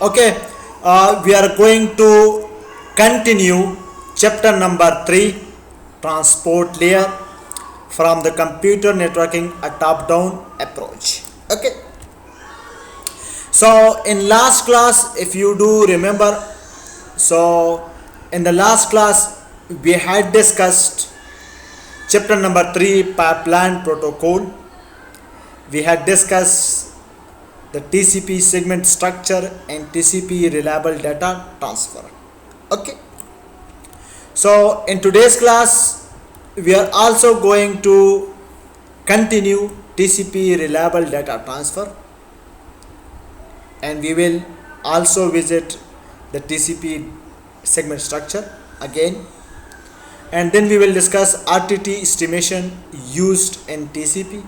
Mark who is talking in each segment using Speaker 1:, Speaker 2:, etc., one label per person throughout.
Speaker 1: Okay, we are going to continue chapter number 3, transport layer, from the computer networking, a top-down approach. Okay, so in last class, if you do remember, so in the last class we had discussed chapter number 3, pipeline protocol. We had discussed the TCP segment structure and TCP reliable data transfer. Okay, so in today's class we are also going to continue TCP reliable data transfer, and we will also visit the TCP segment structure again, and then we will discuss RTT estimation used in TCP,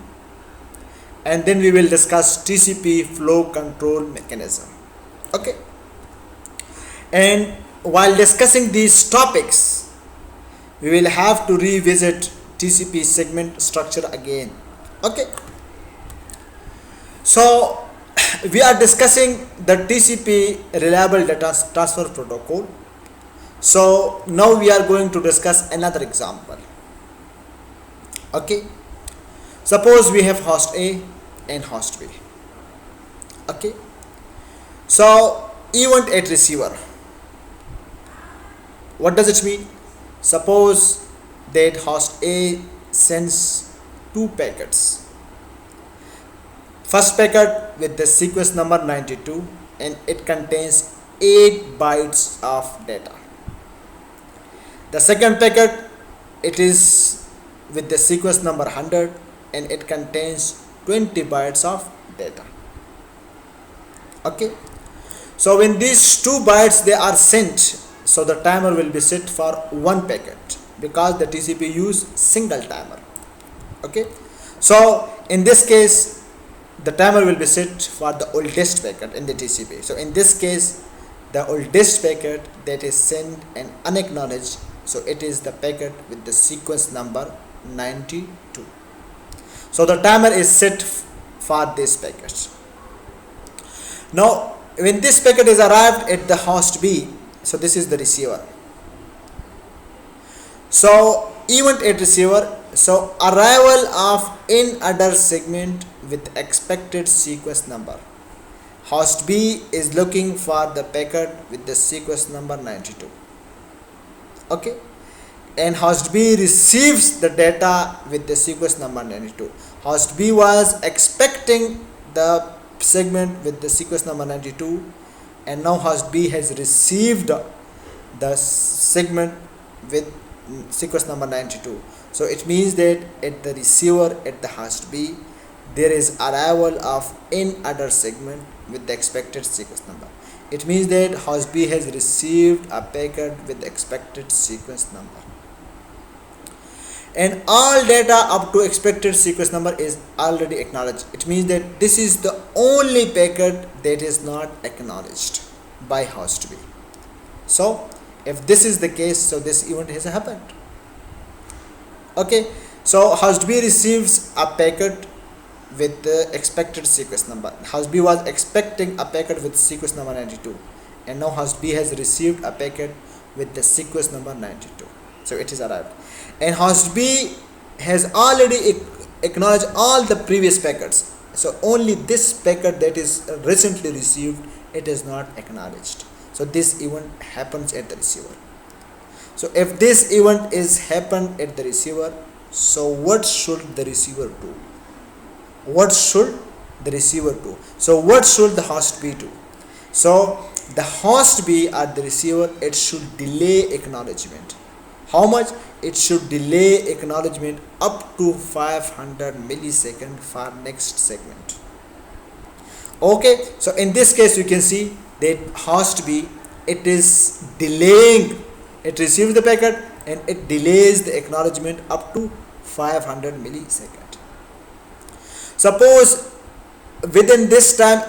Speaker 1: and then we will discuss TCP flow control mechanism. Okay, and while discussing these topics we will have to revisit TCP segment structure again. Okay, so we are discussing the TCP reliable data transfer protocol. So now we are going to discuss another example. Okay, suppose we have host A and host B. Okay, so event at receiver, what does it mean? Suppose that host A sends 2 packets. First packet with the sequence number 92 and it contains 8 bytes of data. The second packet, it is with the sequence number 100 and it contains 20 bytes of data. Okay, so when these 2 bytes they are sent, so the timer will be set for 1 packet because the TCP use single timer. Okay, so in this case the timer will be set for the oldest packet in the TCP. So in this case the oldest packet that is sent and unacknowledged, so it is the packet with the sequence number 92. So the timer is set for this packet. Now when this packet is arrived at the host B, so this is the receiver. So event at receiver, so arrival of in other segment with expected sequence number. Host B is looking for the packet with the sequence number 92. Okay, and host B receives the data with the sequence number 92. Host B was expecting the segment with the sequence number 92, and now host B has received the segment with sequence number 92. So it means that at the receiver at the host B there is arrival of in other segment with the expected sequence number. It means that host B has received a packet with the expected sequence number, and all data up to expected sequence number is already acknowledged. It means that this is the only packet that is not acknowledged by host B. So if this is the case, so this event has happened. Okay, so host B receives a packet with the expected sequence number. Host B was expecting a packet with sequence number 92, and now host B has received a packet with the sequence number 92. So it is arrived, and host B has already acknowledged all the previous packets. So only this packet that is recently received, it is not acknowledged. So this event happens at the receiver. So if this event is happened at the receiver, so what should the receiver do? What should the receiver do? So what should the host B do? So the host B at the receiver, it should delay acknowledgement. How much? It should delay acknowledgement up to 500 milliseconds for next segment. Okay, so in this case you can see that host B, it is delaying. It receives the packet and it delays the acknowledgement up to 500 milliseconds. Suppose within this time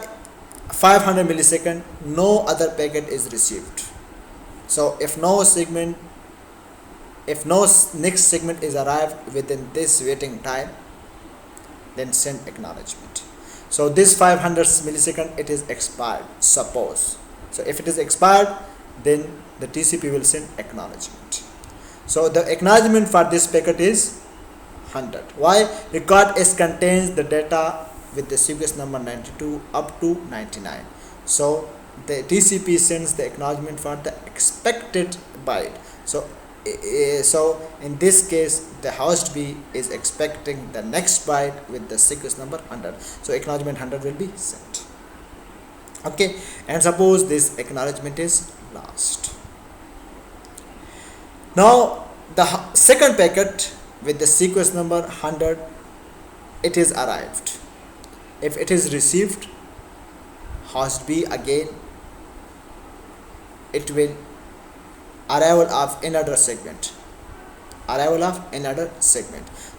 Speaker 1: 500 milliseconds no other packet is received. So if no next segment is arrived within this waiting time, then send acknowledgement. So this 500 millisecond, it is expired. Suppose So if it is expired, then the TCP will send acknowledgement. So the acknowledgement for this packet is 100. Why? Because it contains the data with the sequence number 92 up to 99. So the TCP sends the acknowledgement for the expected byte. So in this case, the host B is expecting the next byte with the sequence number 100. So acknowledgement 100 will be sent. Okay, and suppose this acknowledgement is lost. Now the second packet with the sequence number 100, it is arrived. If it is received, host B again, it will arrival of another segment.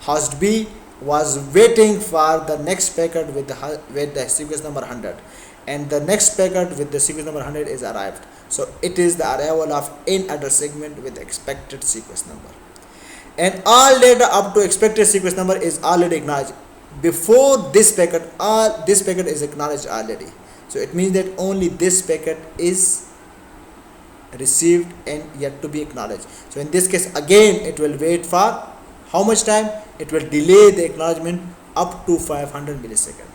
Speaker 1: Host B was waiting for the next packet with the sequence number 100, and the next packet with the sequence number 100 is arrived. So it is the arrival of another segment with the expected sequence number, and all data up to expected sequence number is already acknowledged. Before this packet, this packet is acknowledged already. So it means that only this packet is received and yet to be acknowledged. So in this case, again it will wait for how much time? It will delay the acknowledgement up to 500 millisecond.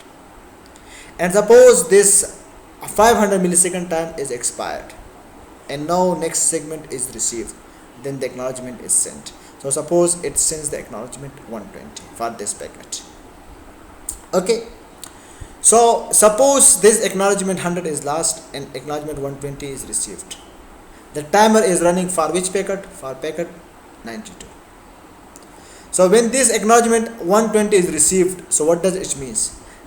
Speaker 1: And suppose this 500 millisecond time is expired, and now next segment is received, then the acknowledgement is sent. So suppose it sends the acknowledgement 120 for this packet. Okay, so suppose this acknowledgement 100 is lost and acknowledgement 120 is received. The timer is running for which packet? For packet 92. So when this acknowledgement 120 is received, so what does it mean?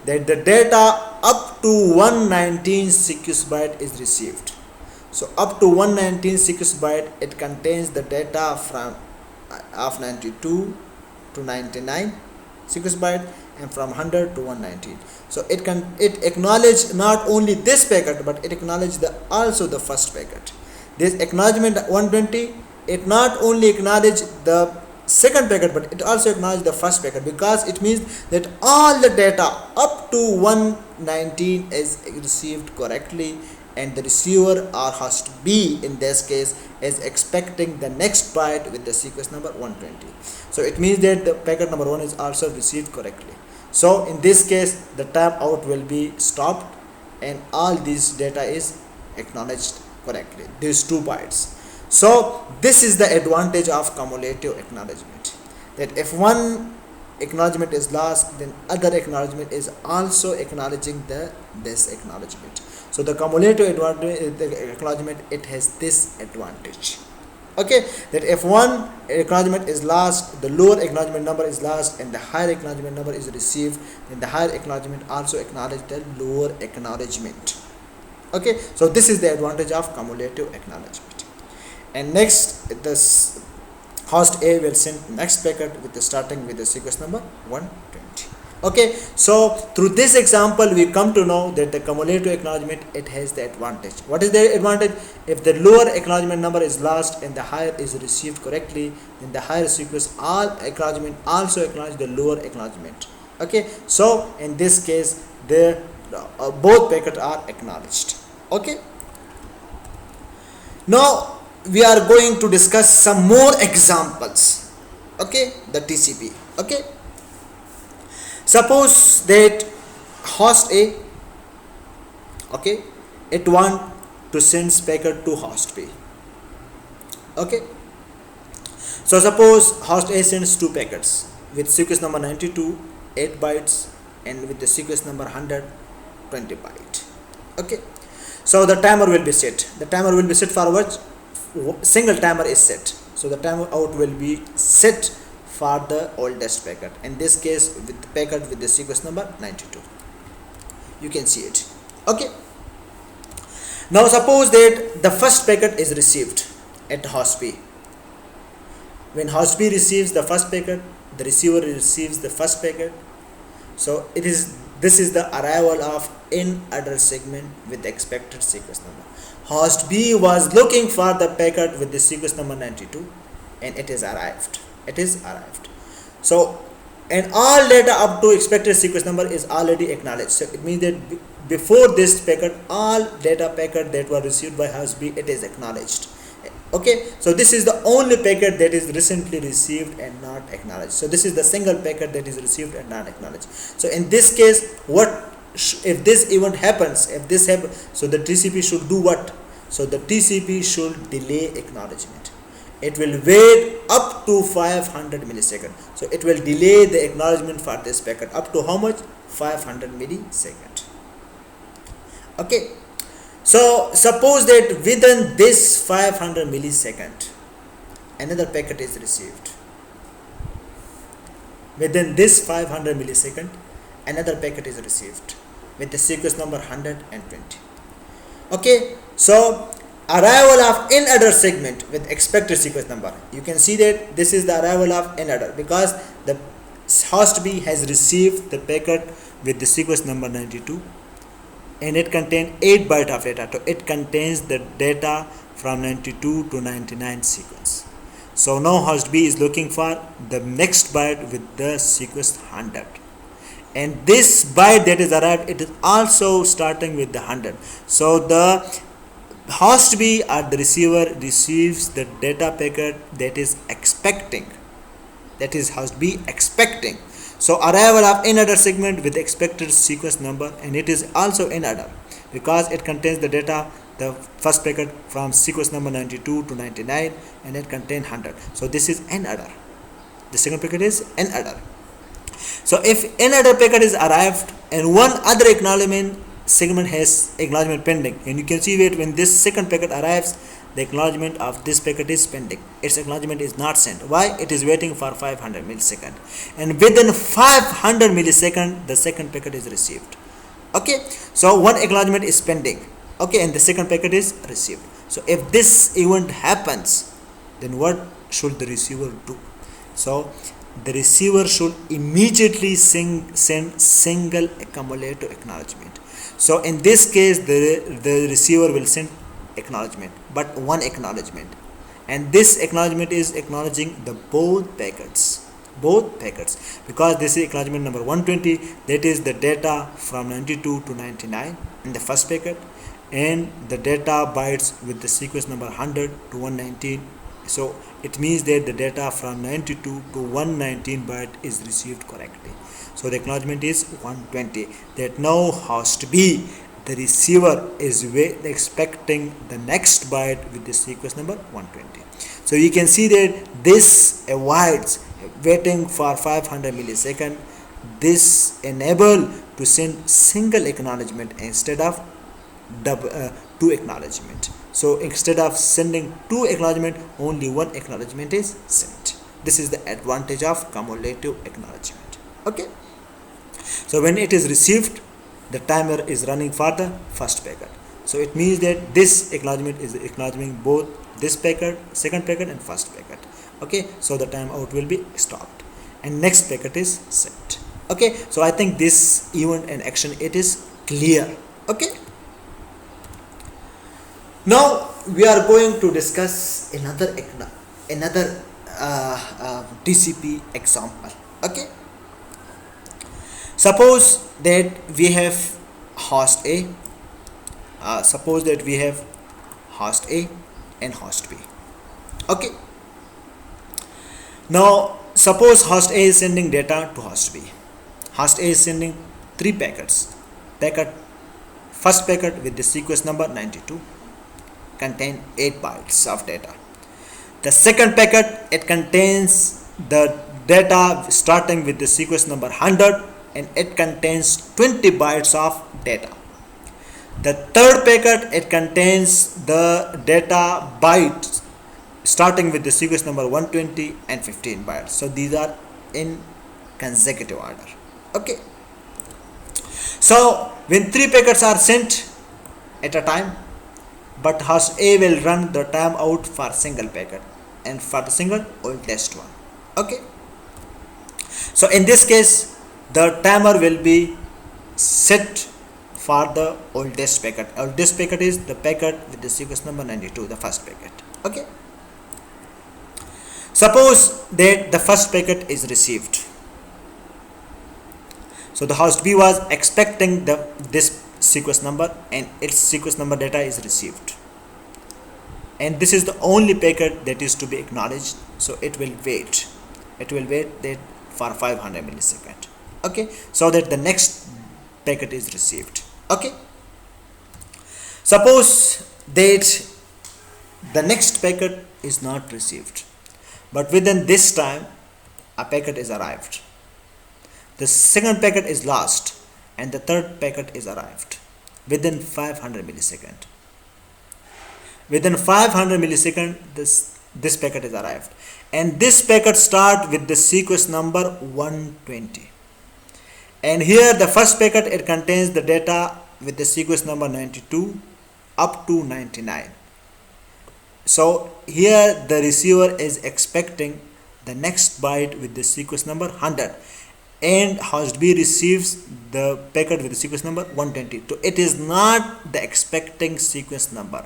Speaker 1: That the data up to 119 sequence byte is received. So up to 119 sequence byte, it contains the data from of 92 to 99 sequence byte, and from 100 to 119. So it acknowledge not only this packet, but it acknowledge also the first packet. This acknowledgement 120, it not only acknowledge the second packet, but it also acknowledge the first packet, because it means that all the data up to 119 is received correctly, and the receiver or host B in this case is expecting the next byte with the sequence number 120. So it means that the packet number 1 is also received correctly. So in this case, the timeout will be stopped and all this data is acknowledged correctly, these 2 bytes. So this is the advantage of cumulative acknowledgement, that if one acknowledgement is lost, then other acknowledgement is also acknowledging this acknowledgement. So the cumulative advantage, the acknowledgement, it has this advantage. Okay, that if one acknowledgement is lost, the lower acknowledgement number is lost and the higher acknowledgement number is received, then the higher acknowledgement also acknowledge the lower acknowledgement. Okay, so this is the advantage of cumulative acknowledgement. And next, this host A will send next packet with the starting with the sequence number 120. Okay, so through this example we come to know that the cumulative acknowledgement, it has the advantage. What is the advantage? If the lower acknowledgement number is lost and the higher is received correctly, then the higher sequence all acknowledgement also acknowledge the lower acknowledgement. Okay, so in this case the both packets are acknowledged. Okay, now we are going to discuss some more examples. Okay, the TCP. Okay, suppose that host A, okay, it want to send packet to host B. Okay, so suppose host A sends 2 packets with sequence number 92 8 bytes and with the sequence number 100 20 byte. Okay, so the timer will be set. The timer will be set for what? Single timer is set. So the timer out will be set for the oldest packet, in this case with the packet with the sequence number 92. You can see it. Okay, now suppose that the first packet is received at host B. When host B receives the first packet, the receiver receives the first packet. So this is the arrival of another segment with the expected sequence number. Host B was looking for the packet with the sequence number 92 and it is arrived. So and all data up to expected sequence number is already acknowledged. So it means that before this packet, all data packet that were received by host B, it is acknowledged. Okay, so this is the only packet that is recently received and not acknowledged. So this is the single packet that is received and not acknowledged. So in this case, what if this event happens, if this happens, so the TCP should do what? So the TCP should delay acknowledgement. It will wait up to 500 milliseconds. So it will delay the acknowledgement for this packet up to how much? 500 milliseconds. Okay, so suppose that within this 500 millisecond another packet is received. Within this 500 millisecond another packet is received with the sequence number 120. Okay, so arrival of in-adder segment with expected sequence number. You can see that this is the arrival of in-adder because the host B has received the packet with the sequence number 92 and it contains 8 bytes of data. So it contains the data from 92 to 99 sequence. So now host B is looking for the next byte with the sequence 100. And this byte that is arrived, it is also starting with the 100. So the host B or the receiver receives the data packet that is expecting. That is host B expecting. So arrival of in-adder segment with expected sequence number, and it is also in-adder because it contains the data, the first packet from sequence number 92 to 99 and it contains 100. So this is in-adder. The second packet is in-adder. So if in-adder packet is arrived and one other acknowledgement segment has acknowledgement pending, and you can see that when this second packet arrives, the acknowledgement of this packet is pending. Its acknowledgement is not sent. Why? It is waiting for 500 milliseconds. And within 500 milliseconds, the second packet is received. Okay, so one acknowledgement is pending. Okay, and the second packet is received. So if this event happens, then what should the receiver do? So the receiver should immediately send single accumulative acknowledgement. So in this case, the receiver will send acknowledgement, but one acknowledgement, and this acknowledgement is acknowledging the both packets because this is acknowledgement number 120, that is the data from 92 to 99 in the first packet, and the data bytes with the sequence number 100 to 119. So it means that the data from 92 to 119 byte is received correctly. So the acknowledgement is 120. That now host B, the receiver, is expecting the next byte with the sequence number 120. So you can see that this avoids waiting for 500 milliseconds. This enable to send single acknowledgement instead of two acknowledgement. So instead of sending two acknowledgement, only one acknowledgement is sent. This is the advantage of cumulative acknowledgement. Okay, so when it is received, the timer is running for the first packet. So it means that this acknowledgement is acknowledging both this packet, second packet and first packet. Okay, so the timeout will be stopped and next packet is sent. Okay, so I think this event and action, it is clear. Okay, now we are going to discuss another TCP example. Okay, suppose that we have host A. Suppose that we have host A and host B. Okay, now suppose host A is sending data to host B. Host A is sending 3 packets. First packet with the sequence number 92 contain 8 bytes of data. The second packet, it contains the data starting with the sequence number 100 and it contains 20 bytes of data. The third packet, it contains the data bytes starting with the sequence number 120 and 15 bytes. So these are in consecutive order. Okay, so when 3 packets are sent at a time, but host A will run the timeout for single packet, and for the single oldest one. Okay, so in this case the timer will be set for the oldest packet. Oldest packet is the packet with the sequence number 92, the first packet. Okay, suppose that the first packet is received. So the host B was expecting this sequence number and its sequence number data is received, and this is the only packet that is to be acknowledged, so it will wait that for 500 millisecond, okay, so that the next packet is received. Okay, suppose that the next packet is not received, but within this time a packet is arrived, the second packet is lost, and the third packet is arrived within 500 millisecond. Within 500 millisecond this packet is arrived, and this packet start with the sequence number 120, and here the first packet, it contains the data with the sequence number 92 up to 99. So here the receiver is expecting the next byte with the sequence number 100, and host B receives the packet with the sequence number 120. So it is not the expecting sequence number,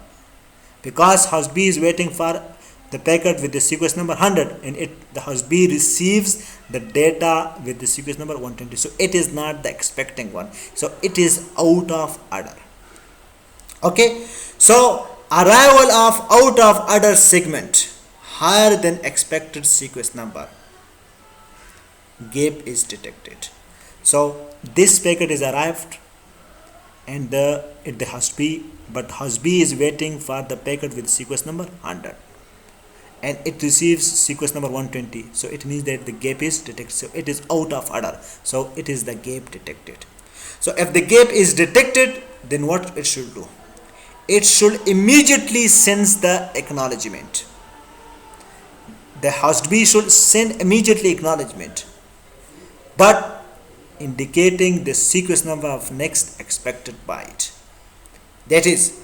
Speaker 1: because host B is waiting for the packet with the sequence number 100, and the host B receives the data with the sequence number 120. So it is not the expecting one, so it is out of order. Okay, so arrival of out of order segment higher than expected sequence number, gap is detected. So this packet is arrived and the host B, but host B is waiting for the packet with sequence number 100, and it receives sequence number 120, so it means that the gap is detected, so it is out of order, so it is the gap detected. So if the gap is detected, then what it should do? It should immediately send the acknowledgement. The host B should send immediately acknowledgement, but indicating the sequence number of next expected byte. That is,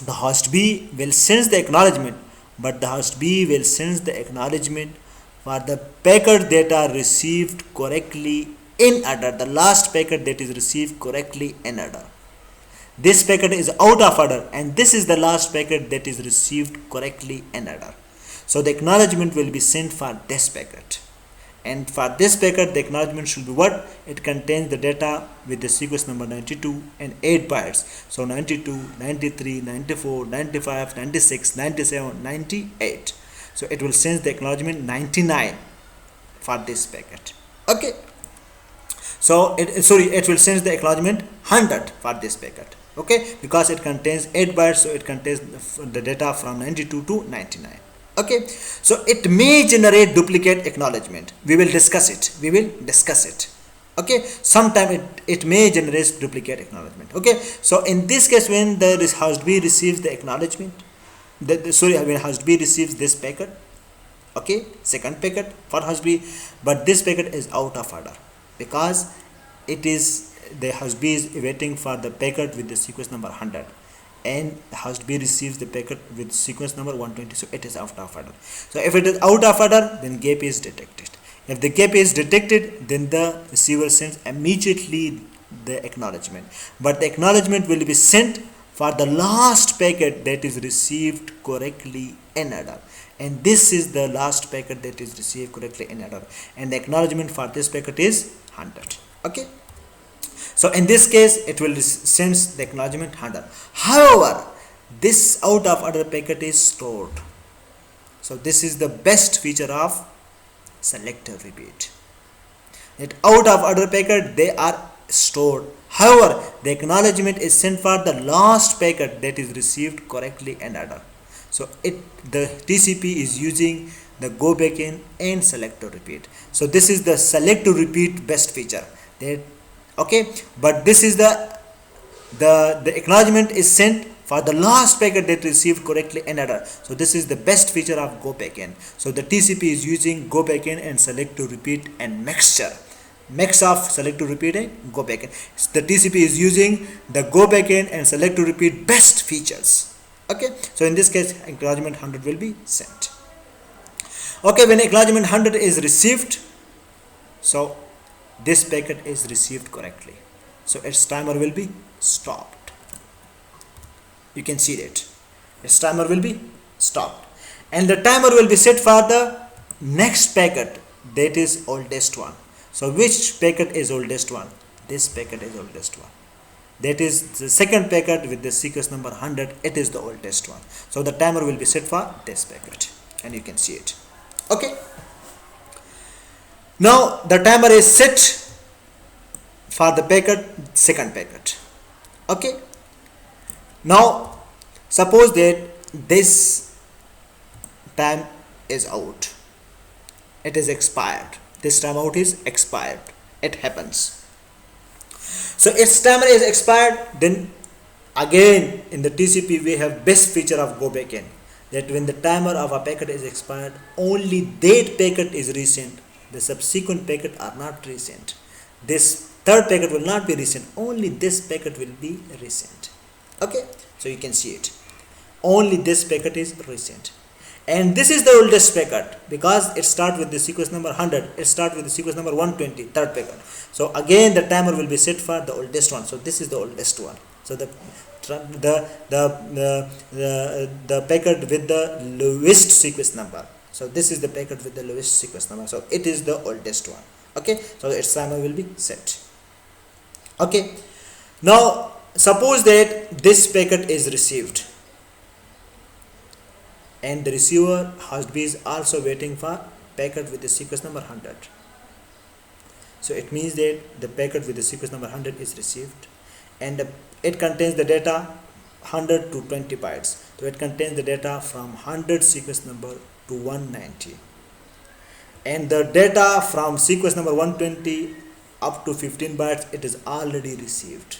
Speaker 1: the host B will send the acknowledgement, but the host B will send the acknowledgement for the packet data received correctly in order, the last packet that is received correctly in order. This packet is out of order, and this is the last packet that is received correctly in order. So the acknowledgement will be sent for this packet, and for this packet the acknowledgement should be what? It contains the data with the sequence number 92 and 8 bytes. So 92, 93, 94, 95, 96, 97, 98. So it will send the acknowledgement 99 for this packet. Okay, so it will send the acknowledgement 100 for this packet. Okay, because it contains 8 bytes, so it contains the data from 92 to 99. Okay, so it may generate duplicate acknowledgement. We will discuss it. Okay, sometime it may generate duplicate acknowledgement. Okay, so in this case, when the host B receives the acknowledgement, when host B receives this packet, okay, second packet for host B, but this packet is out of order, because it is the host B is waiting for the packet with the sequence number 100, and the host B receives the packet with sequence number 120, so it is out of order. So if it is out of order, then gap is detected. If the gap is detected, then the receiver sends immediately the acknowledgement, but the acknowledgement will be sent for the last packet that is received correctly in order, and this is the last packet that is received correctly in order, and the acknowledgement for this packet is 100. Okay, so in this case it will send the acknowledgement 100. However, this out of order packet is stored. So this is the best feature of selective repeat, that out of order packet, they are stored. However, the acknowledgement is sent for the last packet that is received correctly in order. So the TCP is using the go back in and selective repeat. So this is the selective repeat best feature. Okay, but this is the acknowledgement is sent for the last packet that received correctly in order. So this is the best feature of go back in. So the TCP is using go back in and selective repeat and mix of selective repeat and go back in. The TCP is using the go back in and selective repeat best features. Okay, so in this case acknowledgement 100 will be sent. Okay, when acknowledgement 100 is received, so this packet is received correctly, so its timer will be stopped. You can see that its timer will be stopped, and the timer will be set for the next packet that is oldest one. So which packet is oldest one? This packet is oldest one. that is the second packet with the sequence number 100, it is the oldest one. So the timer will be set for this packet, and you can see it. Okay, now the timer is set for the packet, second packet. Okay, now suppose that this time is out, it is expired, this timeout is expired, it happens. So its timer is expired, then again in the TCP we have best feature of go back in, that when the timer of a packet is expired, only that packet is recent, the subsequent packet are not recent, this third packet will not be recent, only this packet will be recent. Okay, so you can see it, only this packet is recent, and this is the oldest packet because it starts with the sequence number 100, it starts with the sequence number 120, third packet. So again the timer will be set for the oldest one, so this is the oldest one. So the packet with the lowest sequence number, so this is the packet with the lowest sequence number, so it is the oldest one. Okay, so its timer will be set. Okay, now suppose that this packet is received and the receiver host B is also waiting for packet with the sequence number 100. So it means that the packet with the sequence number 100 is received, and it contains the data 100 to 20 bytes. So it contains the data from 100 sequence number to 190, and the data from sequence number 120 up to 15 bytes it is already received.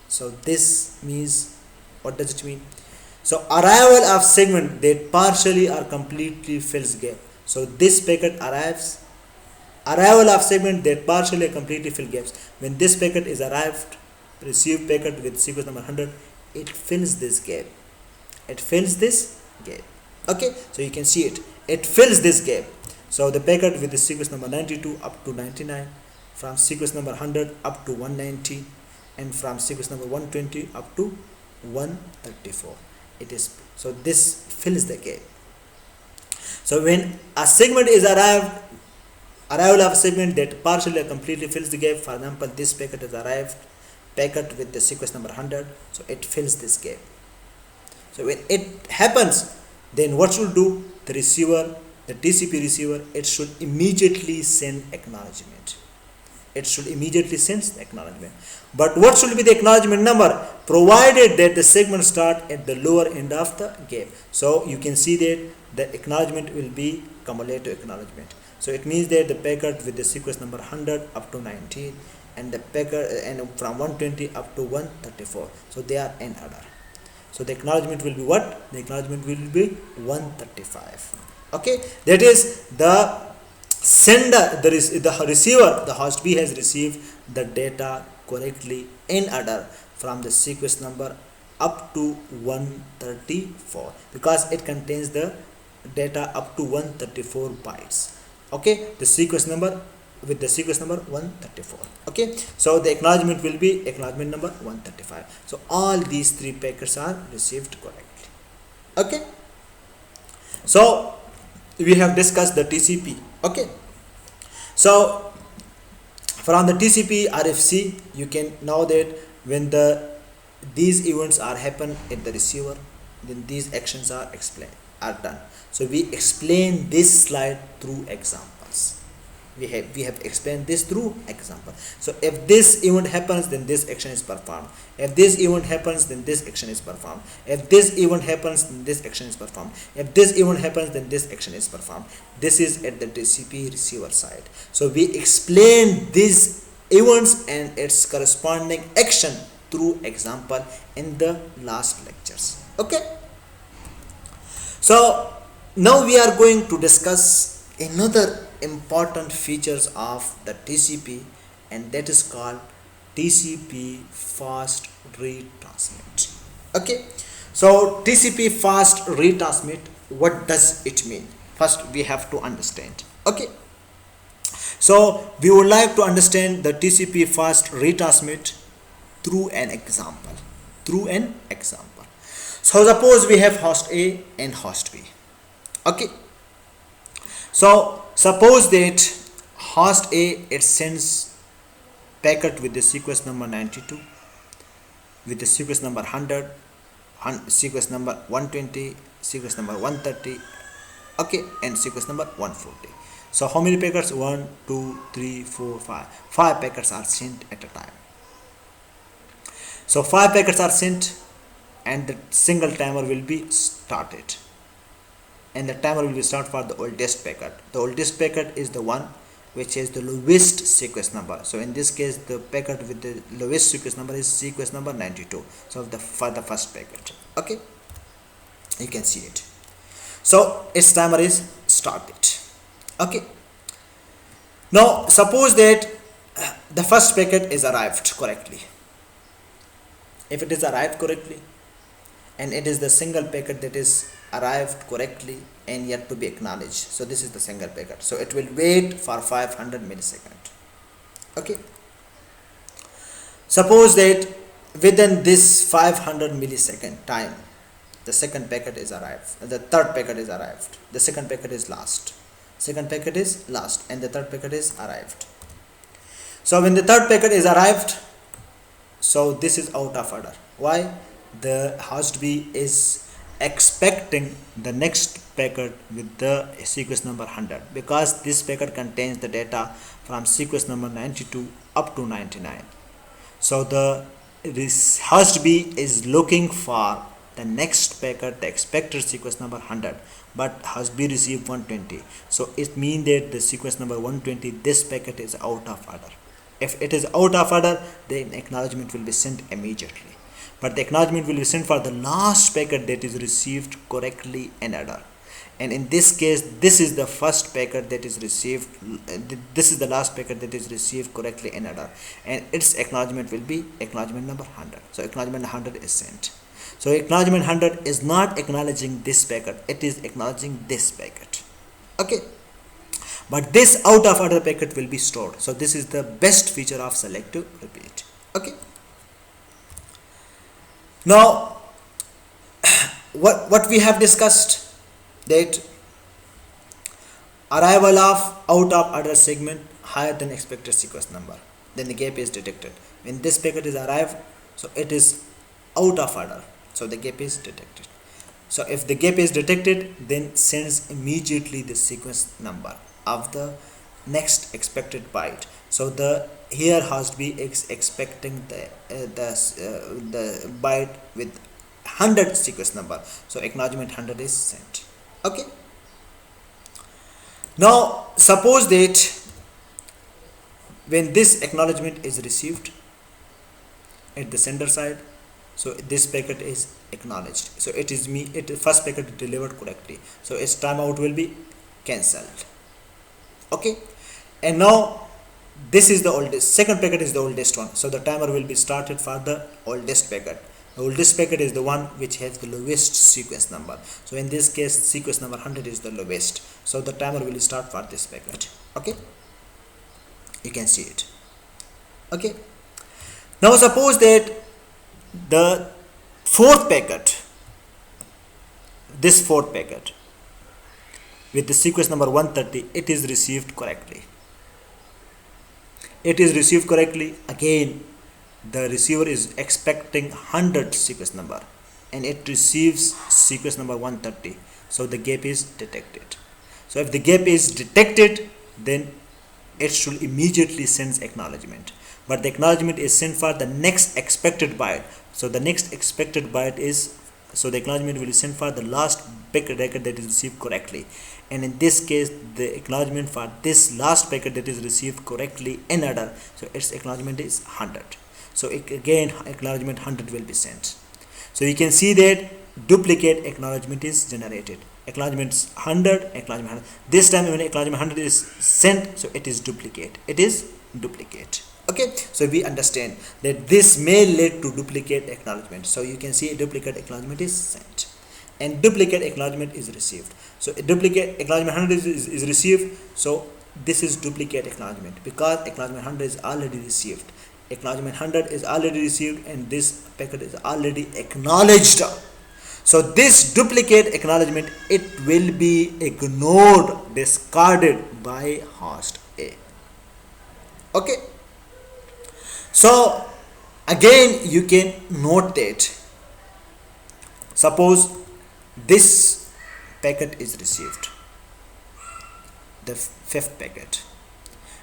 Speaker 1: So this means, what does it mean? So arrival of segment that partially or completely fills gap. So this packet arrives, arrival of segment that partially or completely fill gaps. When this packet is arrived, received packet with sequence number 100, it fills this gap. It fills this gap. Okay, so you can see it. It fills this gap. So the packet with the sequence number 92 up to 99, from sequence number 100 up to 190, and from sequence number 120 up to 134. It is, so this fills the gap. So when a segment is arrived, arrival of a segment that partially or completely fills the gap, for example this packet is arrived, packet with the sequence number 100, so it fills this gap. So when it happens, then what should do? The receiver, the TCP receiver, it should immediately send acknowledgement. It should immediately send the acknowledgement. But what should be the acknowledgement number? Provided that the segment start at the lower end of the gap. So you can see that the acknowledgement will be cumulative acknowledgement. So it means that the packet with the sequence number 100 up to 19, and the packet and from 120 up to 134. So they are in order. So the acknowledgement will be what? The acknowledgement will be 135. Okay, that is the sender, the receiver, the host B has received the data correctly in order from the sequence number up to 134, because it contains the data up to 134 bytes. Okay, the sequence number with the sequence number 134. Okay, so the acknowledgement will be acknowledgement number 135. So all these three packets are received correctly. Okay, so we have discussed the TCP. Okay, so from the TCP RFC you can know that when these events are happen at the receiver, then these actions are done. So we explain this slide through examples. We have explained this through example. So if this event happens, then this action is performed. If this event happens, then this action is performed. If this event happens, then this action is performed. If this event happens, then this action is performed. This is at the TCP receiver side. So we explain these events and its corresponding action through example in the last lectures. Okay, so now we are going to discuss another important features of the TCP, and that is called TCP Fast Retransmit. Okay, so TCP Fast Retransmit, what does it mean? First we have to understand. Okay, so we would like to understand the TCP Fast Retransmit through an example. So suppose we have host A and host B. Okay, so suppose that host A, it sends packet with the sequence number 92, with the sequence number 100, sequence number 120, sequence number 130, okay, and sequence number 140. So how many packets? 1, 2, 3, 4, 5. 5 packets are sent at a time. So 5 packets are sent, and the single timer will be started. And the timer will be start for the oldest packet. The oldest packet is the one which has the lowest sequence number. So in this case, the packet with the lowest sequence number is sequence number 92. So for the first packet, okay, you can see it. So its timer is started. Okay. Now suppose that the first packet is arrived correctly. If it is arrived correctly, and it is the single packet that is arrived correctly and yet to be acknowledged, so this is the single packet, so it will wait for 500 milliseconds. Okay, suppose that within this 500 millisecond time, the second packet is arrived, the third packet is arrived, the second packet is last, second packet is last, and the third packet is arrived. So when the third packet is arrived, so this is out of order. Why? The host B is expecting the next packet with the sequence number 100, because this packet contains the data from sequence number 92 up to 99. So this host B is looking for the next packet, the expected sequence number 100, but host B received 120. So it means that the sequence number 120, this packet is out of order. If it is out of order, then acknowledgement will be sent immediately. But the acknowledgement will be sent for the last packet that is received correctly in order. And in this case, this is the first packet that is received, this is the last packet that is received correctly in order, and its acknowledgement will be acknowledgement number 100. So acknowledgement 100 is sent. So acknowledgement 100 is not acknowledging this packet, it is acknowledging this packet. Okay, but this out of order packet will be stored. So this is the best feature of selective repeat. Okay, now what we have discussed, that arrival of out of order segment higher than expected sequence number, then the gap is detected. When this packet is arrived, so it is out of order, so the gap is detected. So if the gap is detected, then sends immediately the sequence number of the next expected byte. So the here host B is expecting the byte with 100 sequence number, so acknowledgement 100 is sent. Okay, now suppose that when this acknowledgement is received at the sender side, so this packet is acknowledged, so it is first packet is delivered correctly, so its timeout will be cancelled. Okay, and now this is the oldest, second packet is the oldest one, so the timer will be started for the oldest packet. The oldest packet is the one which has the lowest sequence number, so in this case sequence number 100 is the lowest, so the timer will start for this packet. Okay, you can see it. Okay, now suppose that the fourth packet, this fourth packet with the sequence number 130, it is received correctly. It is received correctly. Again, the receiver is expecting 100 sequence number, and it receives sequence number 130, so the gap is detected. So if the gap is detected, then it should immediately send acknowledgement, but the acknowledgement is sent for the next expected byte. So the next expected byte is, so the acknowledgement will be sent for the last packet that is received correctly, and in this case the acknowledgement for this last packet that is received correctly in order, so its acknowledgement is 100. So again acknowledgement 100 will be sent. So you can see that duplicate acknowledgement is generated. Acknowledgement 100, acknowledgement 100. This time when acknowledgement 100 is sent, so it is duplicate. It is duplicate. Okay, so we understand that this may lead to duplicate acknowledgement. So you can see a duplicate acknowledgement is sent, and duplicate acknowledgement is received. So a duplicate acknowledgement 100 is received. So this is duplicate acknowledgement, because acknowledgement 100 is already received. Acknowledgement 100 is already received, and this packet is already acknowledged. So this duplicate acknowledgement, it will be ignored, discarded by host A. Okay, so Again, you can note that suppose this packet is received, the fifth packet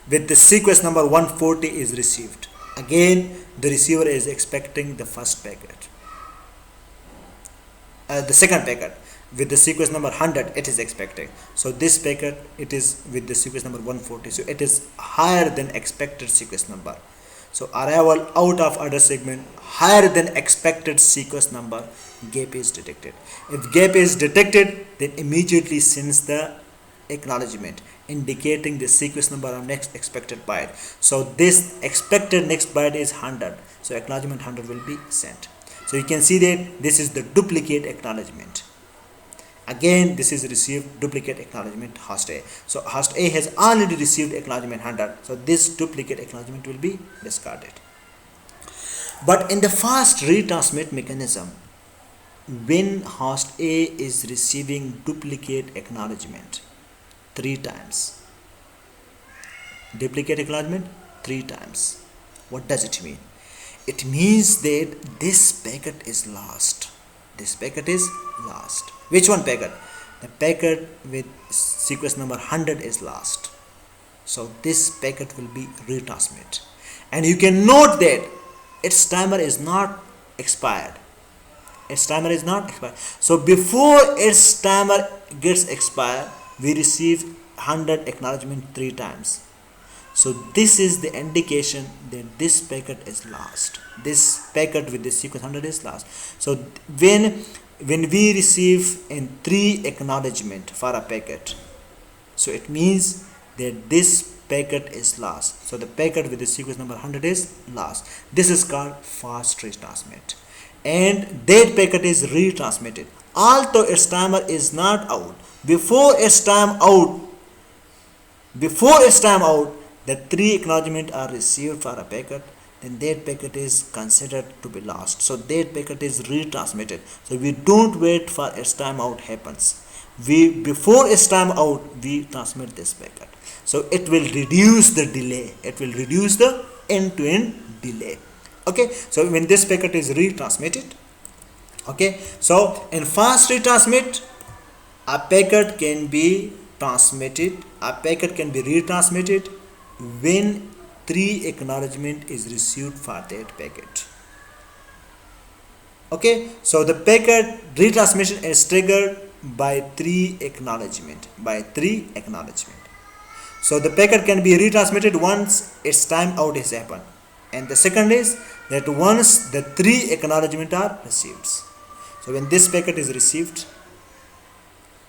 Speaker 1: with the sequence number 140 is received. Again, the receiver is expecting the first packet, the second packet with the sequence number 100 it is expecting. So this packet, it is with the sequence number 140, so it is higher than expected sequence number. So arrival out of order segment higher than expected sequence number, gap is detected. If gap is detected, then immediately sends the acknowledgement indicating the sequence number of next expected byte. So this expected next byte is 100, so acknowledgement 100 will be sent. So you can see that this is the duplicate acknowledgement. Again, this is received duplicate acknowledgement host A. So host A has already received acknowledgement 100, so this duplicate acknowledgement will be discarded. But in the fast retransmit mechanism, when host A is receiving duplicate acknowledgement 3 times, duplicate acknowledgement 3 times, what does it mean? It means that this packet is lost. This packet is lost. Which one packet? The packet with sequence number 100 is lost. So this packet will be retransmit. And you can note that its timer is not expired. Its timer is not expired. So before its timer gets expired, we receive 100 acknowledgement 3 times. So this is the indication that this packet is lost. This packet with the sequence 100 is lost. So when we receive in 3 acknowledgement for a packet, so it means that this packet is lost. So the packet with the sequence number 100 is lost. This is called fast retransmit, and that packet is retransmitted although its timer is not out. Before its time out, the 3 acknowledgements are received for a packet, then that packet is considered to be lost. So that packet is retransmitted. So we don't wait for its time out happens. Before its time out, we transmit this packet. So it will reduce the delay. It will reduce the end-to-end delay. Okay. So when this packet is retransmitted, okay. So in fast retransmit, a packet can be transmitted. A packet can be retransmitted when 3 acknowledgement is received for that packet. Okay, so the packet retransmission is triggered by 3 acknowledgement. So the packet can be retransmitted once its time out has happened, and the second is that once the 3 acknowledgement are received. So when this packet is received,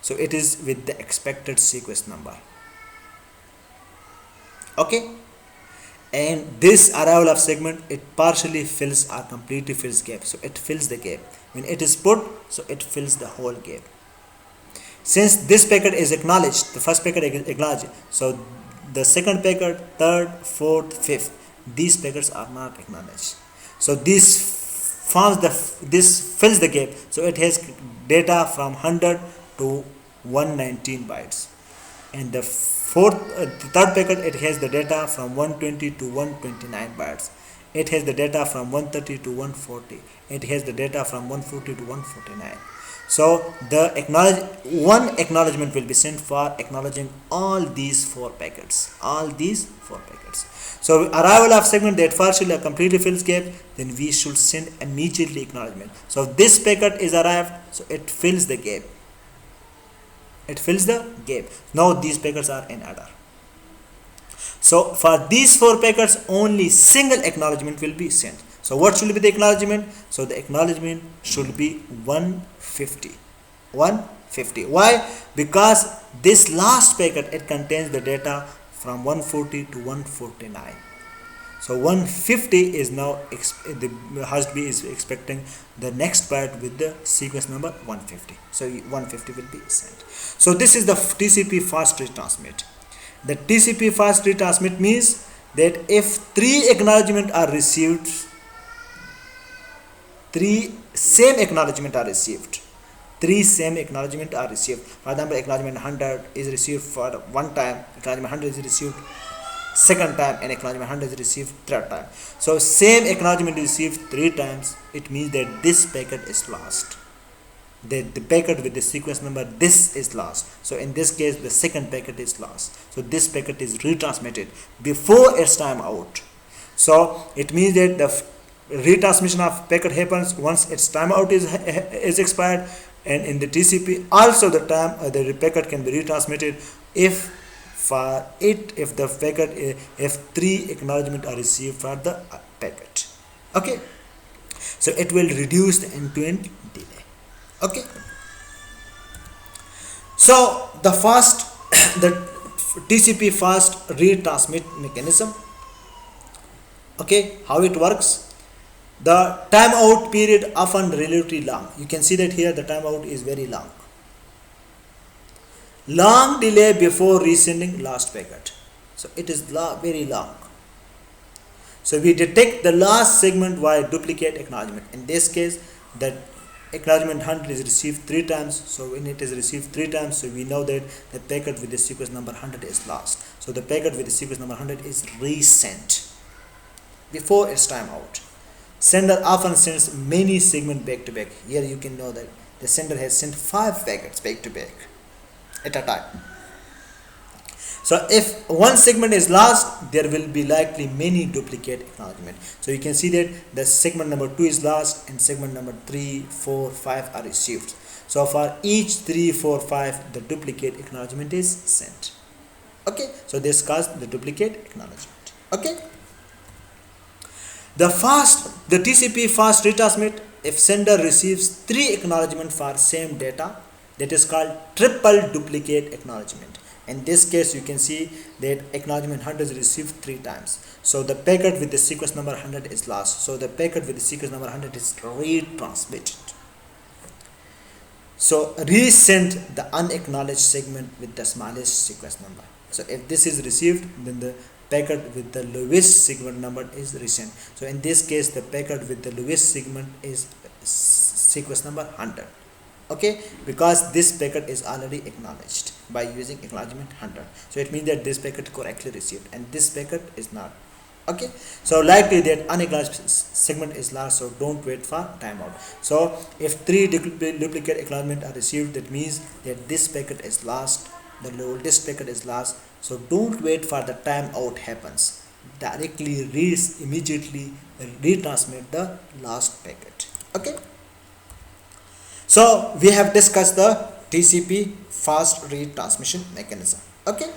Speaker 1: so it is with the expected sequence number. Okay, and this arrival of segment, it partially fills or completely fills gap. So it fills the gap. When it is put, so it fills the whole gap. Since this packet is acknowledged, the first packet is acknowledged, so the second packet, third, fourth, fifth, these packets are not acknowledged. So this fills the gap. So it has data from 100 to 119 bytes, and the third packet, it has the data from 120 to 129 bytes. It has the data from 130 to 140. It has the data from 140 to 149. So the one acknowledgement will be sent for acknowledging all these 4 packets. So arrival of segment that partially or completely fills gap, then we should send immediately acknowledgement. So if this packet is arrived, so it fills the gap. Now these packets are in order. So for these 4 packets, only single acknowledgement will be sent. So what should be the acknowledgement? So the acknowledgement should be 150. Why? Because this last packet, it contains the data from 140 to 149. So 150 is now the host B is expecting the next byte with the sequence number 150. So 150 will be sent. So this is the TCP Fast Retransmit. The TCP Fast Retransmit means that if 3 acknowledgements are received, 3 same acknowledgements are received. For example, acknowledgement 100 is received for one time. Acknowledgement 100 is received second time and acknowledgement 100 is received third time. So same acknowledgement is received 3 times. It means that this packet is lost. The packet with the sequence number this is lost. So in this case the second packet is lost. So this packet is retransmitted before its time out. So it means that the retransmission of packet happens once its timeout is expired, and in the TCP also the the packet can be retransmitted if the packet if 3 acknowledgement are received for the packet. Okay, so it will reduce the end-to-end delay. Okay, so the TCP fast retransmit mechanism. Okay, how it works? The timeout period often relatively long. You can see that here the timeout is very long. Long delay before resending last packet. So it is very long. So we detect the last segment via duplicate acknowledgement. In this case, the acknowledgement 100 is received 3 times. So when it is received 3 times, so we know that the packet with the sequence number 100 is lost. So the packet with the sequence number 100 is resent before its timeout. Sender often sends many segments back to back. Here you can know that the sender has sent 5 packets back to back at a time. So if one segment is lost, there will be likely many duplicate acknowledgements. So you can see that the segment number 2 is lost and segment number 3, 4, 5 are received. So for each 3, 4, 5, the duplicate acknowledgement is sent. Okay, so this causes the duplicate acknowledgement. Okay. The TCP fast retransmit, if sender receives 3 acknowledgements for same data, that is called triple duplicate acknowledgement. In this case, you can see that acknowledgement 100 is received 3 times. So the packet with the sequence number 100 is lost. So the packet with the sequence number 100 is retransmitted. So resend the unacknowledged segment with the smallest sequence number. So if this is received, then the packet with the lowest segment number is resent. So in this case, the packet with the lowest segment is sequence number 100. Okay, because this packet is already acknowledged by using acknowledgement 100. So it means that this packet correctly received and this packet is not. Okay, so likely that unacknowledged segment is lost, so don't wait for timeout. So if 3 duplicate acknowledgement are received, that means that this packet is lost, the oldest packet is lost. So don't wait for the timeout happens. Directly immediately retransmit the last packet. Okay. So we have discussed the TCP fast retransmission mechanism. Okay.